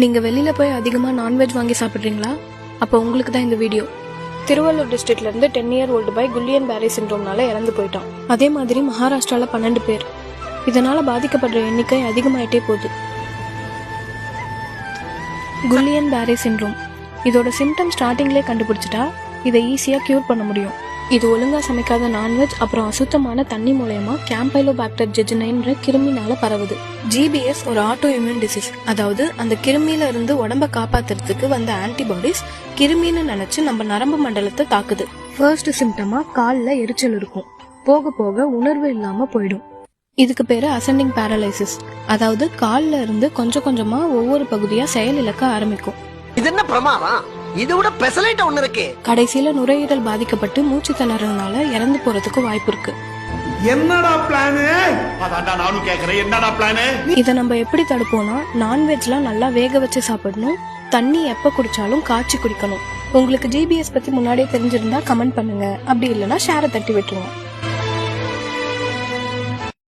நீங்கள் வெளியில் போய் அதிகமாக நான்வெஜ் வாங்கி சாப்பிட்றீங்களா? அப்போ உங்களுக்கு தான் இந்த வீடியோ. திருவள்ளூர் டிஸ்ட்ரிக்ட்லேருந்து 10 year old பாய் குல்லியன் பேரே சிண்ட்ரோம்னால இறந்து போயிட்டான். அதே மாதிரி மகாராஷ்டிராவில் 12 பேர். இதனால் பாதிக்கப்படுற எண்ணிக்கை அதிகமாயிட்டே போகுது. குல்லியன் பேரே சிண்ட்ரோம் இதோட சிம்டம் ஸ்டார்டிங்லேயே கண்டுபிடிச்சிட்டா இதை ஈஸியாக க்யூர் பண்ண முடியும். இது ஒழுங்காக சமைக்காத நான்வெஜ் அப்புறம் அசுத்தமான தண்ணி மூலயமா கேம்பைலோபாக்டர் ஜெஜினைன்ற கிருமினால பரவுது. ஜிபிஎஸ் ஒரு ஆட்டோ இம்யூன் டிசீஸ், அதாவது அந்த கிருமியில இருந்து உடம்ப காப்பாத்துறதுக்கு வந்த ஆன்டிபாடிஸ் கிருமின்னு நினைச்சு நம்ம நரம்பு மண்டலத்தை தாக்குது. ஃபர்ஸ்ட் சிம்டமா காலில் எரிச்சல் இருக்கும், போக போக உணர்வு இல்லாம போயிடும். இதுக்கு பேரு அசெண்டிங் பேரலைசிஸ், அதாவது காலில் இருந்து கொஞ்சம் கொஞ்சமா ஒவ்வொரு பகுதியா செயல் இழக்க ஆரம்பிக்கும். இது என்ன பிரமாதம்? இதை விட பெசலைட் ஒண்ணு இருக்கு. கடைசியில நுரையீரல் பாதிக்கப்பட்டு மூச்சு திணறதுனால இறந்து போறதுக்கு வாய்ப்பு இருக்கு. என்னடா பிளான்? அதான்டா நானும் கேக்குறேன், என்னடா பிளான்? இதை நம்ம எப்படி தடுப்போம்னா, நான்வெஜ்லாம் நல்லா வேக வச்சு சாப்பிடணும், தண்ணி எப்ப குடிச்சாலும் காய்ச்சி குடிக்கணும். உங்களுக்கு ஜிபிஎஸ் பத்தி முன்னாடியே தெரிஞ்சிருந்தா கமெண்ட் பண்ணுங்க, அப்படி இல்லைன்னா ஷேரை தட்டி விட்டுருங்க.